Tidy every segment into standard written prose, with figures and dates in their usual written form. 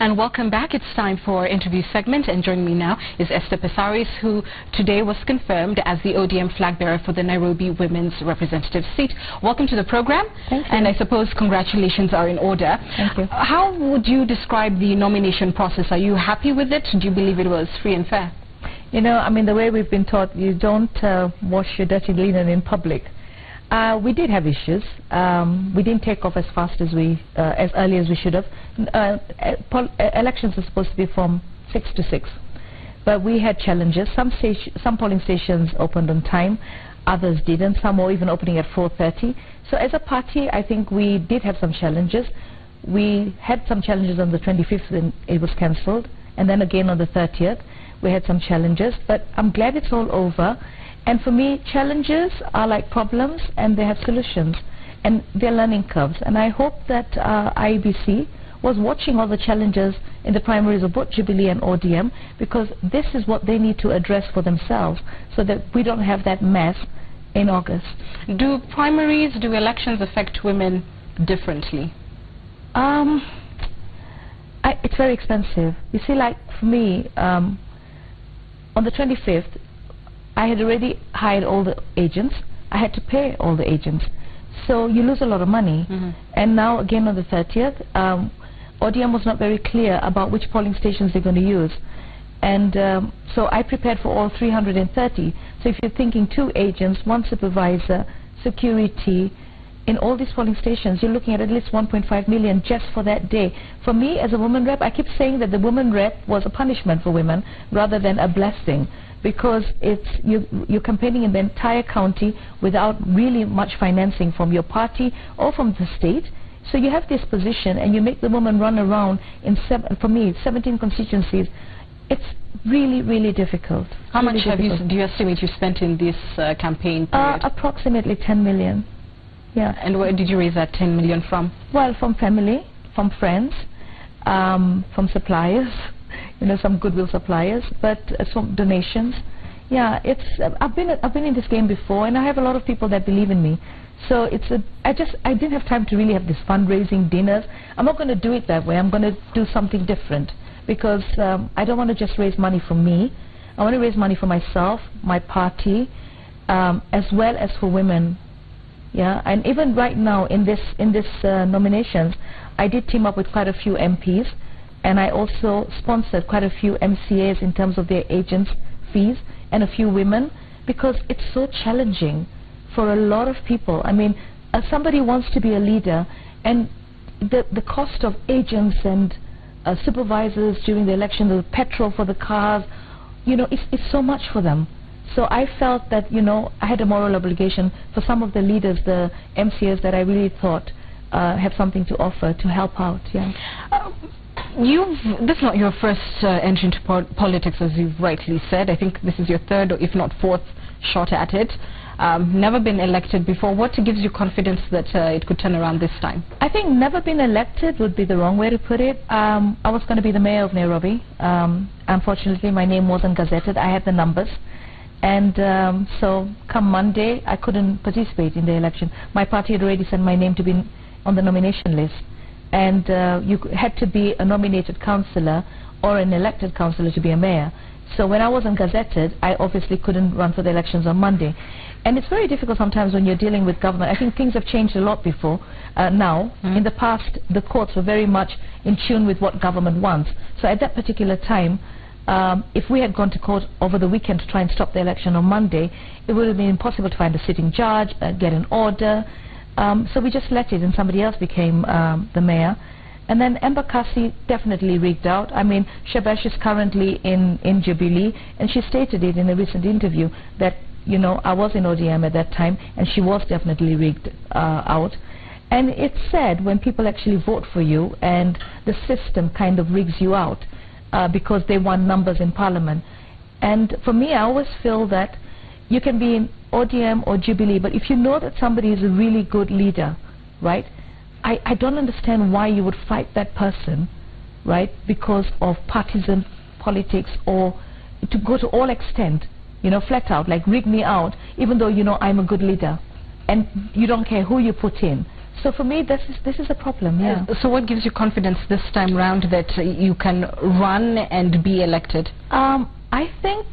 And welcome back. It's time for interview segment, and joining me now is Esther Passaris, who today was confirmed as the ODM flag bearer for the Nairobi Women's Representative seat. Welcome to the program. Thank you. And I suppose congratulations are in order. Thank you. How would you describe the nomination process? Are you happy with it? Do you believe it was free and fair? You know, I mean, the way we've been taught, you don't wash your dirty linen in public. We did have issues. We didn't take off as fast as as early as we should have. Elections are supposed to be from 6 to 6, but we had challenges. Some polling stations opened on time, others didn't. Some were even opening at 4:30. So as a party, I think we did have some challenges. We had some challenges on the 25th when it was cancelled, and then again on the 30th. We had some challenges, but I'm glad it's all over. And for me, challenges are like problems, and they have solutions, and they're learning curves. And I hope that IEBC was watching all the challenges in the primaries of both Jubilee and ODM, because this is what they need to address for themselves, so that we don't have that mess in August. Do elections affect women differently? It's very expensive. You see, like for me, on the 25th, I had already hired all the agents. I had to pay all the agents. So you lose a lot of money. And now again on the 30th, ODM was not very clear about which polling stations they're going to use. And so I prepared for all 330. So if you're thinking 2 agents, 1 supervisor, security, in all these polling stations, you're looking at least 1.5 million just for that day. For me, as a woman rep, I keep saying that the woman rep was a punishment for women rather than a blessing, because you're campaigning in the entire county without really much financing from your party or from the state. So you have this position, and you make the woman run around in, for me, 17 constituencies. It's really, really difficult. How much do you estimate you spent in this campaign period? Approximately 10 million. Yeah. And where did you raise that 10 million from? Well, from family, from friends, from suppliers, you know, some goodwill suppliers, but some donations. Yeah, I've been in this game before, and I have a lot of people that believe in me. So I didn't have time to really have this fundraising dinners. I'm not going to do it that way. I'm going to do something different, because I don't want to just raise money for me. I want to raise money for myself, my party, as well as for women. Yeah, and even right now in this nominations, I did team up with quite a few MPs, and I also sponsored quite a few MCAs in terms of their agents' fees, and a few women, because it's so challenging for a lot of people. I mean, somebody wants to be a leader, and the cost of agents and supervisors during the election, the petrol for the cars, you know, it's so much for them. So I felt that, you know, I had a moral obligation for some of the leaders, the MCAs that I really thought have something to offer to help out. Yeah. This is not your first entry into politics, as you've rightly said. I think this is your 3rd, or if not 4th, shot at it. Never been elected before. What gives you confidence that it could turn around this time? I think never been elected would be the wrong way to put it. I was going to be the mayor of Nairobi. Unfortunately, my name wasn't gazetted. I had the numbers. And so come Monday, I couldn't participate in the election. My party had already sent my name to be on the nomination list. And you had to be a nominated councillor or an elected councillor to be a mayor. So when I wasn't gazetted, I obviously couldn't run for the elections on Monday. And it's very difficult sometimes when you're dealing with government. I think things have changed a lot before now. In the past, the courts were very much in tune with what government wants. So at that particular time, if we had gone to court over the weekend to try and stop the election on Monday, it would have been impossible to find a sitting judge, get an order. So we just let it, and somebody else became the mayor. And then Embakasi definitely rigged out. I mean, Shabash is currently in Jubilee, and she stated it in a recent interview that, you know, I was in ODM at that time, and she was definitely rigged out. And it's sad when people actually vote for you, and the system kind of rigs you out because they want numbers in Parliament. And for me, I always feel that you can be in ODM or Jubilee, but if you know that somebody is a really good leader, right, I don't understand why you would fight that person, right, because of partisan politics, or to go to all extent, you know, flat out, like rig me out, even though you know I'm a good leader, and you don't care who you put in. So for me, this is a problem, yeah. So what gives you confidence this time round that you can run and be elected? I think,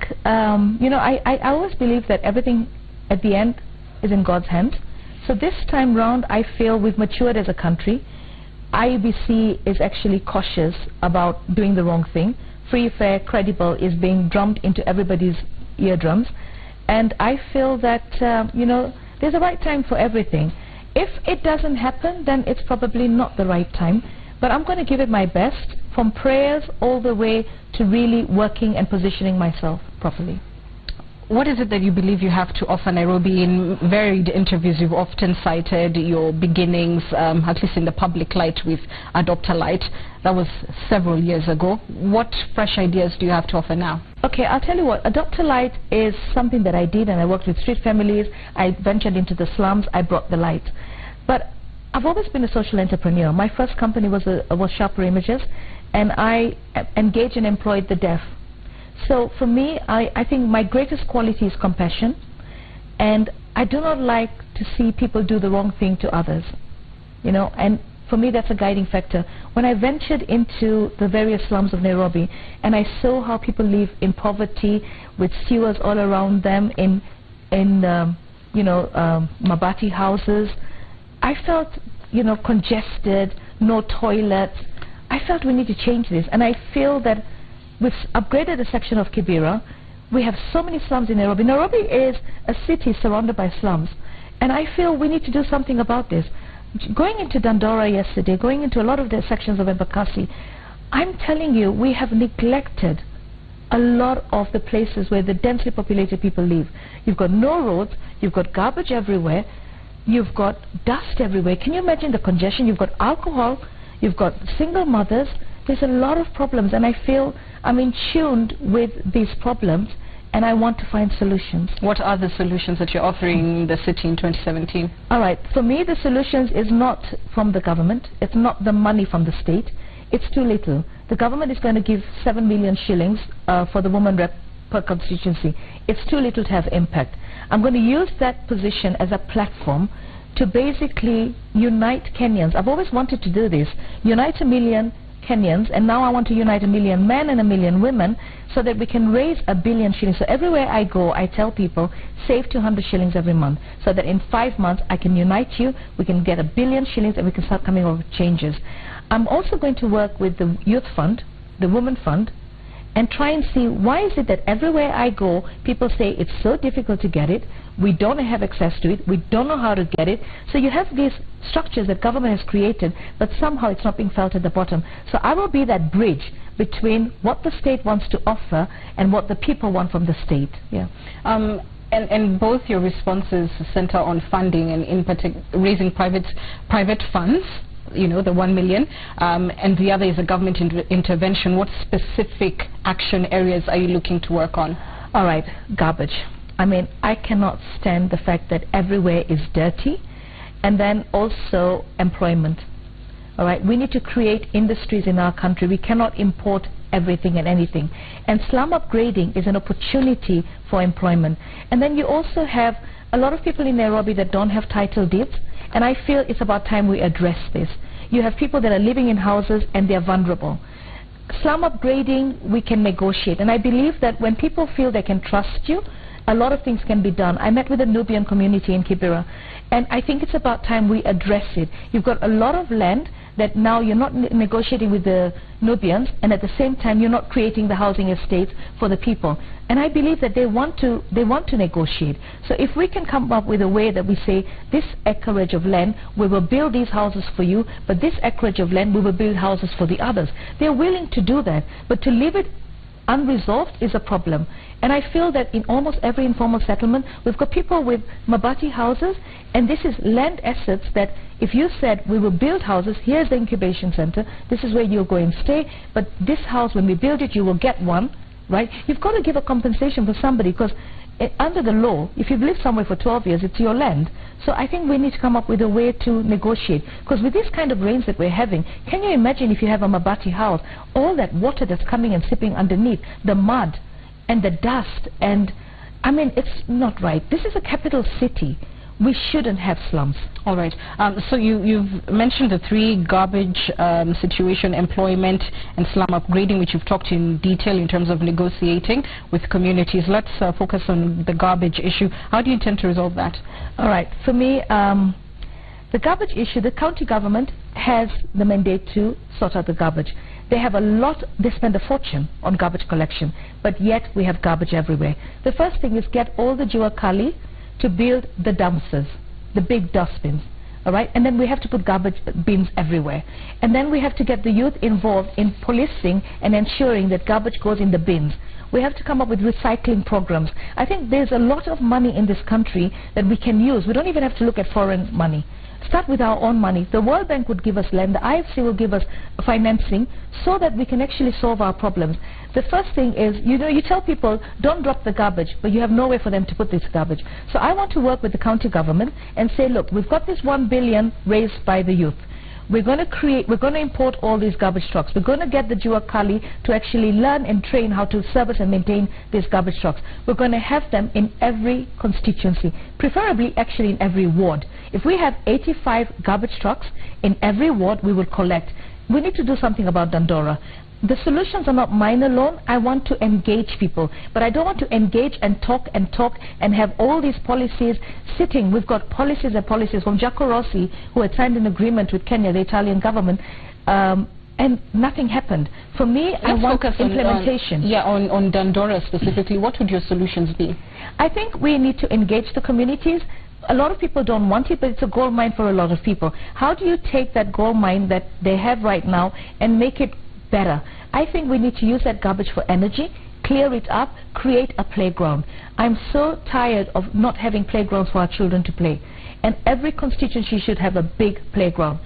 you know, I always believe that everything at the end is in God's hands. So this time round, I feel we've matured as a country. IEBC is actually cautious about doing the wrong thing. Free, fair, credible is being drummed into everybody's eardrums. And I feel that, you know, there's a right time for everything. If it doesn't happen, then it's probably not the right time. But I'm going to give it my best, from prayers all the way to really working and positioning myself properly. What is it that you believe you have to offer Nairobi? In varied interviews, you've often cited your beginnings, at least in the public light, with Adopt a Light. That was several years ago. What fresh ideas do you have to offer now? Okay, I'll tell you what. Adopt a Light is something that I did, and I worked with street families. I ventured into the slums. I brought the light. But I've always been a social entrepreneur. My first company was Sharper Images, and I engaged and employed the deaf. So for me, I think my greatest quality is compassion, and I do not like to see people do the wrong thing to others, you know, and for me that's a guiding factor. When I ventured into the various slums of Nairobi and I saw how people live in poverty with sewers all around them in you know, mabati houses, I felt, you know, congested, no toilets. I felt we need to change this, and I feel that we've upgraded a section of Kibera. We have so many slums in Nairobi. Nairobi is a city surrounded by slums, and I feel we need to do something about this. Going into Dandora yesterday, going into a lot of the sections of Embakasi, I'm telling you, we have neglected a lot of the places where the densely populated people live. You've got no roads, you've got garbage everywhere, you've got dust everywhere. Can you imagine the congestion? You've got alcohol, you've got single mothers. There's a lot of problems, and I feel I'm in tune with these problems, and I want to find solutions. What are the solutions that you're offering the city in 2017? All right, for me the solutions is not from the government. It's not the money from the state. It's too little. The government is going to give 7 million shillings for the woman rep per constituency. It's too little to have impact. I'm going to use that position as a platform to basically unite Kenyans. I've always wanted to do this, unite 1 million Kenyans, and now I want to unite 1 million men and 1 million women so that we can raise 1 billion shillings. So everywhere I go, I tell people, save 200 shillings every month, so that in 5 months I can unite you, we can get 1 billion shillings, and we can start coming up with changes. I'm also going to work with the Youth Fund, the Women Fund, and try and see why is it that everywhere I go, people say it's so difficult to get it, we don't have access to it, we don't know how to get it. So you have these structures that government has created, but somehow it's not being felt at the bottom. So I will be that bridge between what the state wants to offer and what the people want from the state. Yeah. And both your responses center on funding, and in particular raising private funds, you know, the 1 million, and the other is a government intervention. What specific action areas are you looking to work on? All right, garbage. I mean, I cannot stand the fact that everywhere is dirty, and then also employment. All right, we need to create industries in our country. We cannot import everything and anything. And slum upgrading is an opportunity for employment. And then you also have a lot of people in Nairobi that don't have title deeds, and I feel it's about time we address this. You have people that are living in houses and they're vulnerable. Slum upgrading, we can negotiate, and I believe that when people feel they can trust you, a lot of things can be done. I met with the Nubian community in Kibera, and I think it's about time we address it. You've got a lot of land that now you're not negotiating with the Nubians, and at the same time you're not creating the housing estates for the people. And I believe that they want to negotiate. So if we can come up with a way that we say, this acreage of land, we will build these houses for you, but this acreage of land, we will build houses for the others. They're willing to do that, but to leave it unresolved is a problem. And I feel that in almost every informal settlement, we've got people with mabati houses, and this is land assets that if you said we will build houses, here's the incubation center, this is where you'll go and stay, but this house, when we build it, you will get one, right? You've got to give a compensation for somebody, because under the law, if you've lived somewhere for 12 years, it's your land. So I think we need to come up with a way to negotiate. Because with this kind of rains that we're having, can you imagine if you have a mabati house, all that water that's coming and sipping underneath, the mud and the dust, and I mean, it's not right. This is a capital city. we shouldn't have slums. All right. So you've mentioned the three: garbage situation, employment, and slum upgrading, which you've talked in detail in terms of negotiating with communities. Let's focus on the garbage issue. How do you intend to resolve that? All right. For me, the garbage issue, the county government has the mandate to sort out the garbage. They have a lot, they spend a fortune on garbage collection, but yet we have garbage everywhere. The first thing is get all the Juakali to build the dumpsters, the big dustbins, all right? And then we have to put garbage bins everywhere. And then we have to get the youth involved in policing and ensuring that garbage goes in the bins. We have to come up with recycling programs. I think there's a lot of money in this country that we can use. We don't even have to look at foreign money. Start with our own money. The World Bank would give us land, the IFC will give us financing so that we can actually solve our problems. The first thing is, you tell people, don't drop the garbage, but you have nowhere for them to put this garbage. So I want to work with the county government and say, look, we've got this 1 billion raised by the youth. We're going to import all these garbage trucks. We're going to get the Juakali to actually learn and train how to service and maintain these garbage trucks. We're going to have them in every constituency, preferably actually in every ward. If we have 85 garbage trucks in every ward, we will collect. We need to do something about Dandora. The solutions are not mine alone. I want to engage people, but I don't want to engage and talk and have all these policies sitting. We've got policies and policies from Giacomo Rossi, who had signed an agreement with Kenya, the Italian government, and nothing happened. For me, I want implementation. On Dandora specifically, what would your solutions be? I think we need to engage the communities. A lot of people don't want it, but it's a gold mine for a lot of people. How do you take that gold mine that they have right now and make it better? I think we need to use that garbage for energy, clear it up, create a playground. I'm so tired of not having playgrounds for our children to play. And every constituency should have a big playground.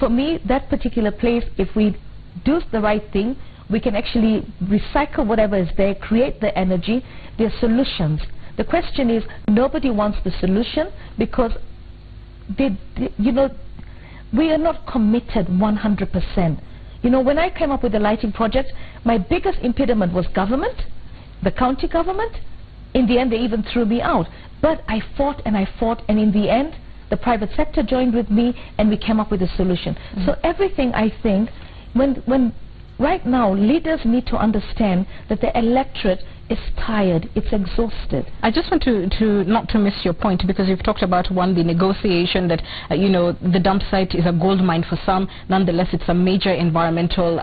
For me, that particular place, if we do the right thing, we can actually recycle whatever is there, create the energy. There are solutions. The question is, nobody wants the solution because we are not committed 100%. When I came up with the lighting project, my biggest impediment was government, the county government. In the end, they even threw me out. But I fought, and in the end, the private sector joined with me, and we came up with a solution. So everything, I think, when right now, leaders need to understand that the electorate is tired, it's exhausted. I just want to not to miss your point, because you've talked about the negotiation that the dump site is a gold mine for some. Nonetheless, it's a major environmental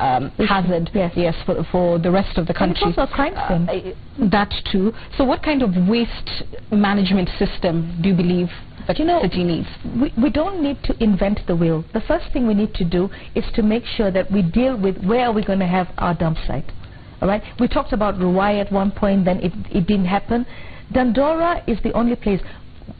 hazard. Yes, for the rest of the country. And it's also a crime thing. That too. So, what kind of waste management system do you believe that city needs? We don't need to invent the wheel. The first thing we need to do is to make sure that we deal with where are we going to have our dump site. All right. We talked about Ruai at one point, then it didn't happen. Dandora is the only place.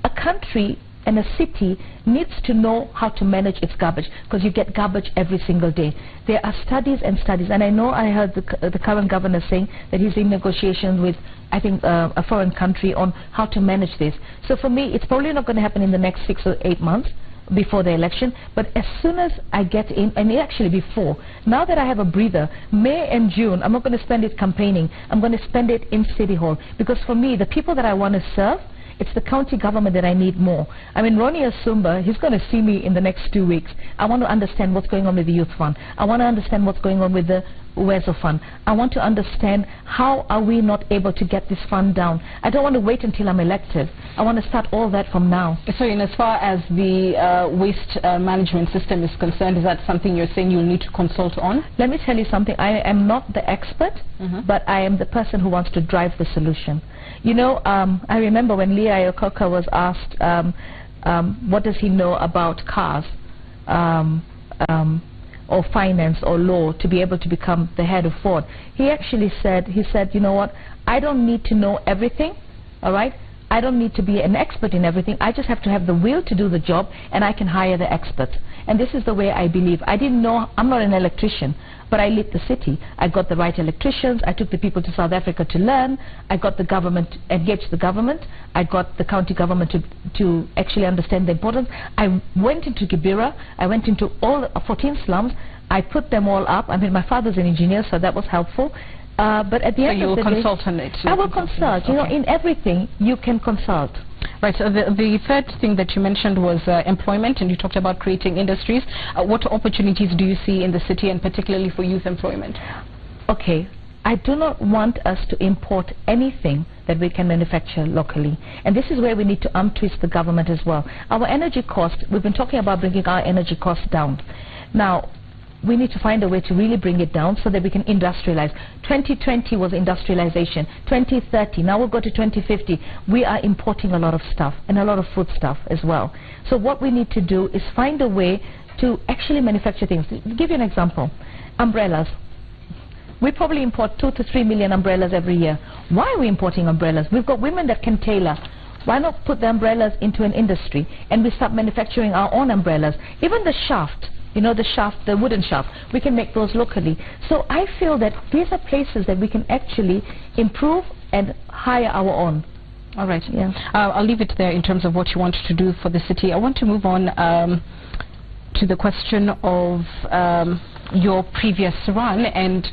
A country and a city needs to know how to manage its garbage, because you get garbage every single day. There are studies and studies, and I know I heard the current governor saying that he's in negotiations with, I think, a foreign country on how to manage this. So for me, it's probably not going to happen in the next 6 or 8 months before the election, but as soon as I get in, and actually before, now that I have a breather, May and June, I'm not going to spend it campaigning, I'm going to spend it in City Hall, because for me, the people that I want to serve, it's the county government that I need more. I mean, Ronnie Asumba, he's going to see me in the next 2 weeks. I want to understand what's going on with the Youth Fund. I want to understand what's going on with the Uwezo Fund. I want to understand how are we not able to get this fund down. I don't want to wait until I'm elected. I want to start all that from now. So in as far as the waste management system is concerned, is that something you're saying you'll need to consult on? Let me tell you something. I am not the expert, but I am the person who wants to drive the solution. I remember when Lee Iacocca was asked, what does he know about cars or finance or law to be able to become the head of Ford. He actually said, you know what, I don't need to know everything, all right? I don't need to be an expert in everything. I just have to have the will to do the job, and I can hire the experts. And this is the way I believe. I didn't know, I'm not an electrician, but I lit the city. I got the right electricians. I took the people to South Africa to learn. I got the government, engaged the government. I got the county government to actually understand the importance. I went into Kibera. I went into all 14 slums. I put them all up. I mean, my father's an engineer, so that was helpful. But at the end of the day... So you will consult on it? I will consult. You know, in everything, you can consult. Right, so the third thing that you mentioned was employment, and you talked about creating industries. What opportunities do you see in the city, and particularly for youth employment? Okay, I do not want us to import anything that we can manufacture locally. And this is where we need to twist the government as well. Our energy cost, we've been talking about bringing our energy costs down. Now, we need to find a way to really bring it down so that we can industrialize. 2020 was industrialization. 2030, now we'll go to 2050. We are importing a lot of stuff, and a lot of food stuff as well. So what we need to do is find a way to actually manufacture things. To give you an example, umbrellas. We probably import 2 to 3 million umbrellas every year. Why are we importing umbrellas? We've got women that can tailor. Why not put the umbrellas into an industry and we start manufacturing our own umbrellas? Even the shaft, you know, the shaft, the wooden shaft, we can make those locally. So I feel that these are places that we can actually improve and hire our own. All right. Yeah. I'll leave it there in terms of what you want to do for the city. I want to move on to the question of your previous run, and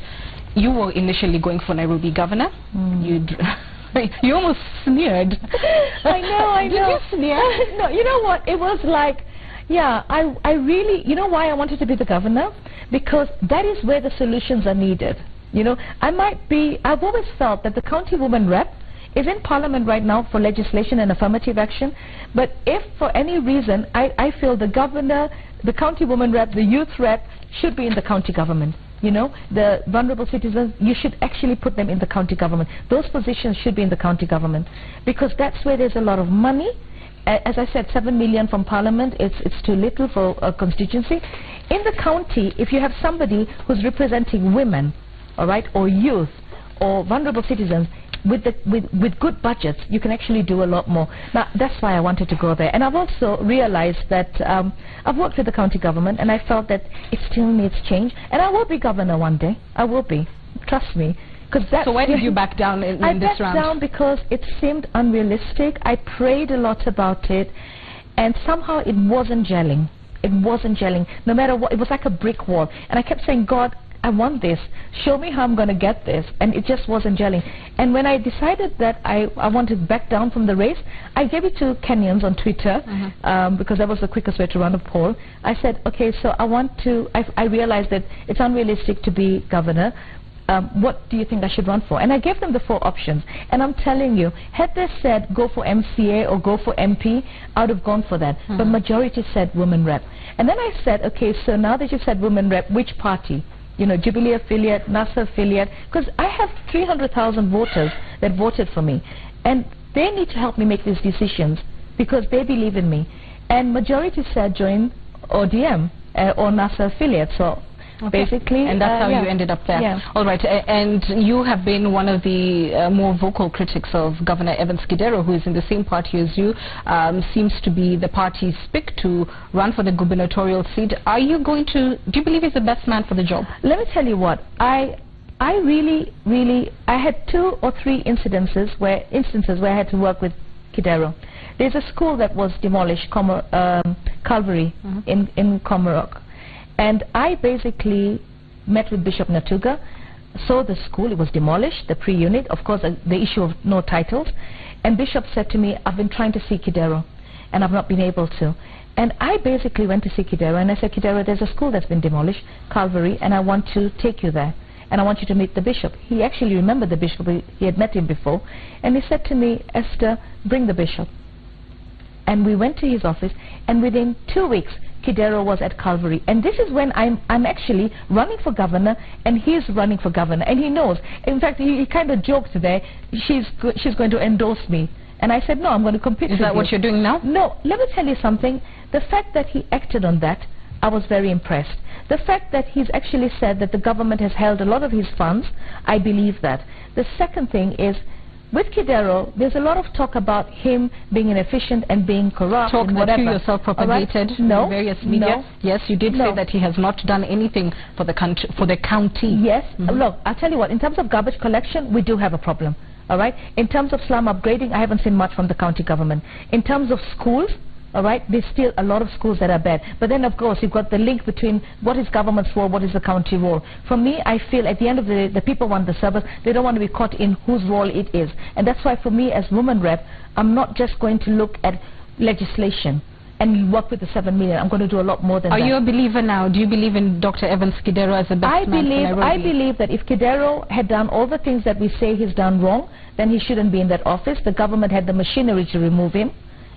you were initially going for Nairobi governor. You almost sneered. I know. Did you sneer? No, you know what? It was like, yeah, I really, you know why I wanted to be the governor? Because that is where the solutions are needed. You know, I've always felt that the county woman rep is in parliament right now for legislation and affirmative action, but if for any reason I feel the governor, the county woman rep, the youth rep should be in the county government. You know, the vulnerable citizens, you should actually put them in the county government. Those positions should be in the county government, because that's where there's a lot of money. As I said, 7 million from parliament, it's too little for a constituency. In the county, if you have somebody who's representing women, all right, or youth, or vulnerable citizens, with good budgets, you can actually do a lot more. Now, that's why I wanted to go there. And I've also realized that I've worked with the county government, and I felt that it still needs change. And I will be governor one day. I will be. Trust me. So why did you back down in this round? I backed down because it seemed unrealistic. I prayed a lot about it, and somehow it wasn't gelling. It wasn't gelling. No matter what, it was like a brick wall. And I kept saying, God, I want this. Show me how I'm going to get this. And it just wasn't gelling. And when I decided that I wanted to back down from the race, I gave it to Kenyans on Twitter, because that was the quickest way to run a poll. I said, okay, so I realized that it's unrealistic to be governor. What do you think I should run for? And I gave them the 4 options. And I'm telling you, had they said go for MCA or go for MP, I would have gone for that. But majority said women rep. And then I said, okay, so now that you said women rep, which party? You know, Jubilee affiliate, NASA affiliate, because I have 300,000 voters that voted for me, and they need to help me make these decisions because they believe in me. And majority said join ODM or NASA affiliate. So basically, and that's how you ended up there. Yeah. All right, and you have been one of the more vocal critics of Governor Evans Kidero, who is in the same party as you. Seems to be the party's pick to run for the gubernatorial seat. Are you going to? Do you believe he's the best man for the job? Let me tell you what. I really had 2 or 3 instances where I had to work with Kidero. There's a school that was demolished, Calvary in Comoros. And I basically met with Bishop Natuga, saw the school, it was demolished, the pre-unit, of course the issue of no titles. And Bishop said to me, I've been trying to see Kidero, and I've not been able to. And I basically went to see Kidero, and I said, Kidero, there's a school that's been demolished, Calvary, and I want to take you there. And I want you to meet the bishop. He actually remembered the bishop, he had met him before. And he said to me, Esther, bring the bishop. And we went to his office, and within 2 weeks, Kidero was at Calvary. And this is when I'm actually running for governor, and he's running for governor, and he knows. In fact, he kind of joked today, she's going to endorse me. And I said, no, I'm going to compete with you. Is that what you're doing now? No, let me tell you something. The fact that he acted on that, I was very impressed. The fact that he's actually said that the government has held a lot of his funds, I believe that. The second thing is, with Kidero, there's a lot of talk about him being inefficient and being corrupt and whatever. Talk that you yourself propagated in various media. Yes, you did say that he has not done anything for the country, for the county. Yes. Look, I'll tell you what, in terms of garbage collection, we do have a problem. All right? In terms of slum upgrading, I haven't seen much from the county government. In terms of schools, All right, there's still a lot of schools that are bad. But then, of course, you've got the link between what is government's role, what is the county role. For me, I feel at the end of the day, the people want the service. They don't want to be caught in whose role it is. And that's why, for me, as woman rep, I'm not just going to look at legislation and work with the 7 million. I'm going to do a lot more than that. Are you a believer now? Do you believe in Dr. Evans Kidero as the best man for Nairobi? I believe that if Kidero had done all the things that we say he's done wrong, then he shouldn't be in that office. The government had the machinery to remove him.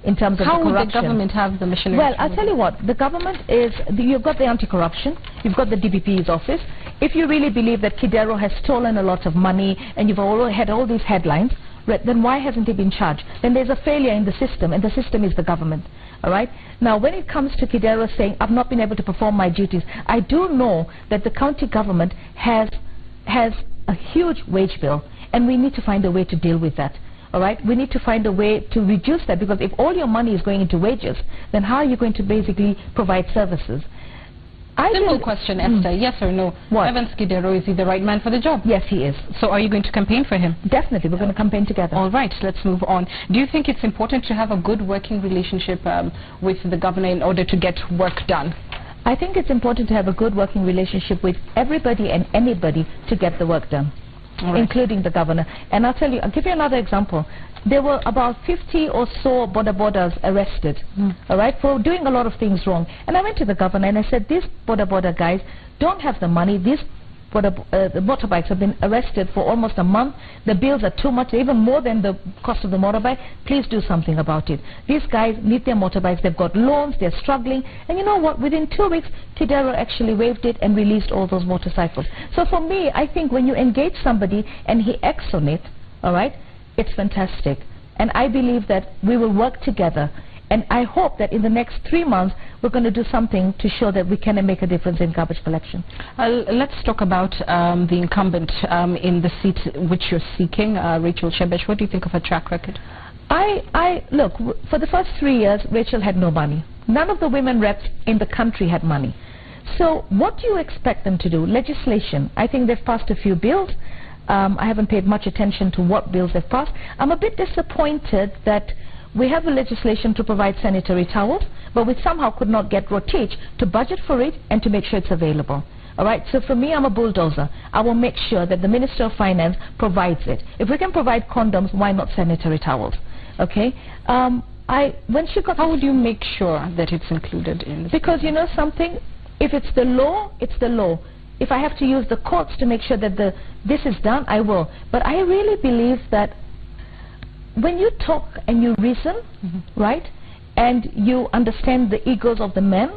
In terms of how the would corruption. the government have the machinery? Well, I'll tell you what, the government is, you've got the anti-corruption, you've got the DPP's office. If you really believe that Kidero has stolen a lot of money and you've already had all these headlines, right, then why hasn't he been charged? Then there's a failure in the system, and the system is the government. All right? Now, when it comes to Kidero saying, I've not been able to perform my duties, I do know that the county government has a huge wage bill, and we need to find a way to deal with that. All right, we need to find a way to reduce that, because if all your money is going into wages, then how are you going to basically provide services? Simple question, Esther, yes or no? What? Evans Kidero, is he the right man for the job? Yes, he is. So are you going to campaign for him? Definitely, we're going to campaign together. All right, let's move on. Do you think it's important to have a good working relationship with the governor in order to get work done? I think it's important to have a good working relationship with everybody and anybody to get the work done. Right. Including the governor. And I'll tell you, I'll give you another example. There were about 50 or so border arrested, all right, for doing a lot of things wrong. And I went to the governor and I said, these border guys don't have the money. These the motorbikes have been arrested for almost a month. The bills are too much, even more than the cost of the motorbike. Please do something about it. These guys need their motorbikes. They've got loans. They're struggling. And you know what? Within 2 weeks, Kidero actually waived it and released all those motorcycles. So for me, I think when you engage somebody and he acts on it, all right, it's fantastic. And I believe that we will work together. And I hope that in the next 3 months, we're going to do something to show that we can make a difference in garbage collection. Let's talk about the incumbent in the seat which you're seeking, Rachel Shebesh. What do you think of her track record? Look, for the first 3 years, Rachel had no money. None of the women reps in the country had money. So what do you expect them to do? Legislation. I think they've passed a few bills. I haven't paid much attention to what bills they've passed. I'm a bit disappointed that we have the legislation to provide sanitary towels, but we somehow could not get Rotich to budget for it and to make sure it's available. All right, so for me, I'm a bulldozer. I will make sure that the Minister of Finance provides it. If we can provide condoms, why not sanitary towels? Okay. When she got, how would you make sure that it's included in? Because you know something, if it's the law, it's the law. If I have to use the courts to make sure that this is done, I will. But I really believe that when you talk and you reason, right, and you understand the egos of the men,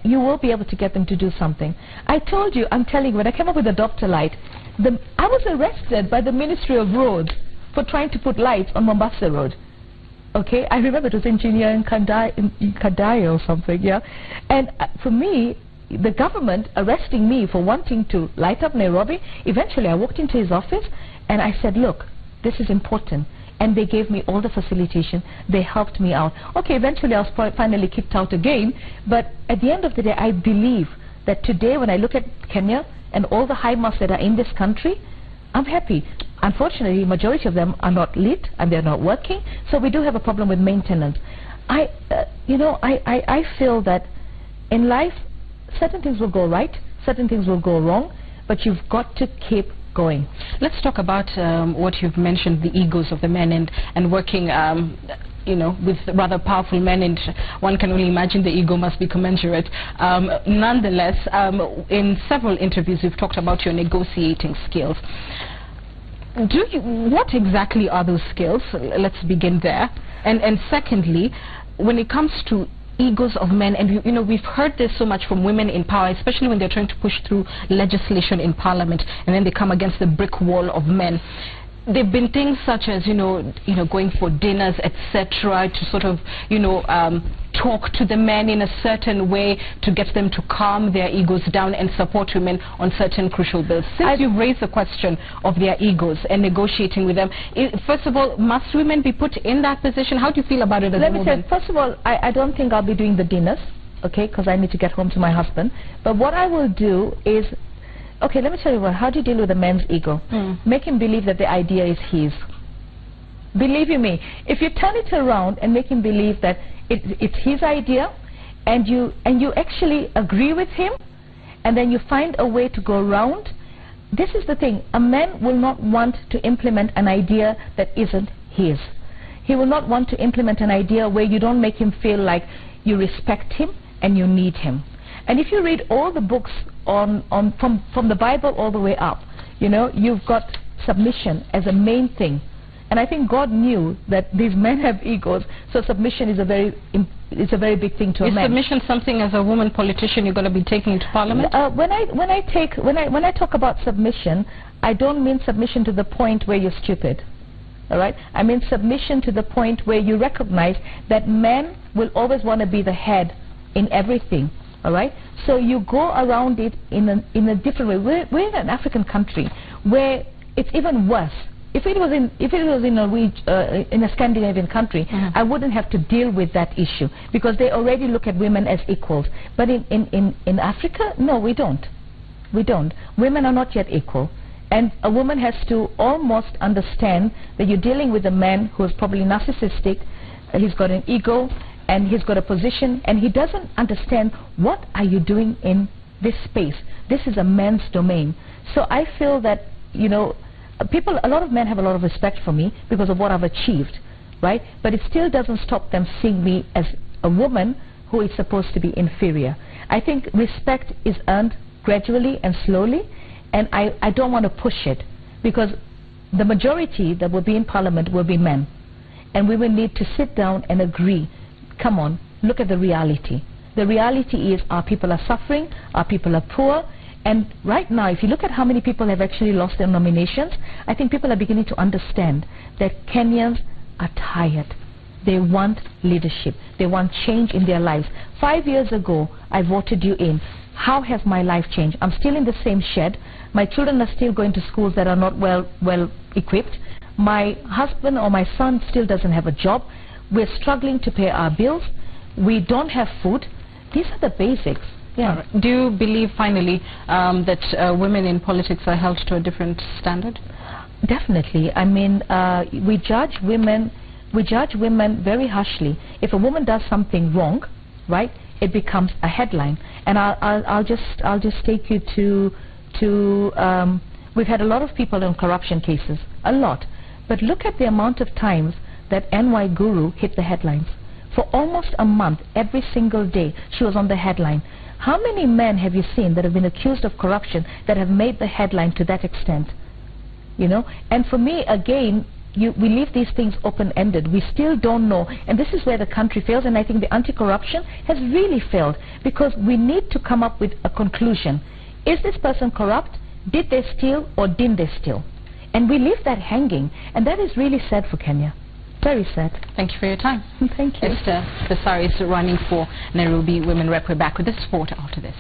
you will be able to get them to do something. I told you, I'm telling you, when I came up with the Doctor Light, I was arrested by the Ministry of Roads for trying to put lights on Mombasa Road. Okay, I remember it was engineer in Kadai or something, yeah. And for me, the government arresting me for wanting to light up Nairobi, eventually I walked into his office and I said, look, this is important. And they gave me all the facilitation. They helped me out. Okay, eventually I was finally kicked out again. But at the end of the day, I believe that today when I look at Kenya and all the high mosques that are in this country, I'm happy. Unfortunately, majority of them are not lit and they're not working. So we do have a problem with maintenance. I feel that in life, certain things will go right, certain things will go wrong, but you've got to keep going. Let's talk about what you've mentioned, the egos of the men and working with rather powerful men, and one can only imagine the ego must be commensurate. Nonetheless, in several interviews you've talked about your negotiating skills. What exactly are those skills? Let's begin there. And secondly, when it comes to egos of men, and we've heard this so much from women in power, especially when they're trying to push through legislation in parliament, and then they come against the brick wall of men. There've been things such as going for dinners, etc., to sort of talk to the men in a certain way to get them to calm their egos down and support women on certain crucial bills. Since you've raised the question of their egos and negotiating with them, first of all, must women be put in that position? How do you feel about it as a woman? Let me say, first of all, I don't think I'll be doing the dinners, okay, because I need to get home to my husband. But what I will do is, okay, let me tell you how do you deal with a man's ego? Make him believe that the idea is his. Believe you me, if you turn it around and make him believe that it's his idea, and you actually agree with him, and then you find a way to go around, this is the thing. A man will not want to implement an idea that isn't his. He will not want to implement an idea where you don't make him feel like you respect him and you need him. And if you read all the books from the Bible all the way up, you know, you've got submission as a main thing. And I think God knew that these men have egos, so submission is a very big thing to a man. Is submission something as a woman politician you're going to be taking into Parliament? When I talk about submission, I don't mean submission to the point where you're stupid. All right? I mean submission to the point where you recognize that men will always want to be the head in everything. All right? So you go around it in a different way. We're in an African country where it's even worse. If it was in a Scandinavian country, I wouldn't have to deal with that issue because they already look at women as equals. But in Africa, no, we don't. We don't. Women are not yet equal. And a woman has to almost understand that you're dealing with a man who is probably narcissistic, he's got an ego, and he's got a position, and he doesn't understand what are you doing in this space. This is a man's domain. So I feel that, you know, a lot of men have a lot of respect for me because of what I've achieved, right? But it still doesn't stop them seeing me as a woman who is supposed to be inferior. I think respect is earned gradually and slowly, and I don't want to push it because the majority that will be in Parliament will be men. And we will need to sit down and agree, come on, look at the reality. The reality is our people are suffering, our people are poor. And right now, if you look at how many people have actually lost their nominations, I think people are beginning to understand that Kenyans are tired. They want leadership. They want change in their lives. 5 years ago, I voted you in. How has my life changed? I'm still in the same shed. My children are still going to schools that are not well equipped. My husband or my son still doesn't have a job. We're struggling to pay our bills. We don't have food. These are the basics. Yeah. Right. Do you believe, finally, that women in politics are held to a different standard? Definitely. I mean, we judge women very harshly. If a woman does something wrong, right, it becomes a headline. And I'll just take you to we've had a lot of people on corruption cases, a lot. But look at the amount of times that NY Guru hit the headlines. For almost a month, every single day, she was on the headline. How many men have you seen that have been accused of corruption that have made the headline to that extent? You know? And for me, again, we leave these things open-ended. We still don't know. And this is where the country fails, and I think the anti-corruption has really failed because we need to come up with a conclusion. Is this person corrupt? Did they steal or didn't they steal? And we leave that hanging, and that is really sad for Kenya. Very sad. Thank you for your time. Thank you. Passaris running for Nairobi Women Rep. We're back with the sport after this.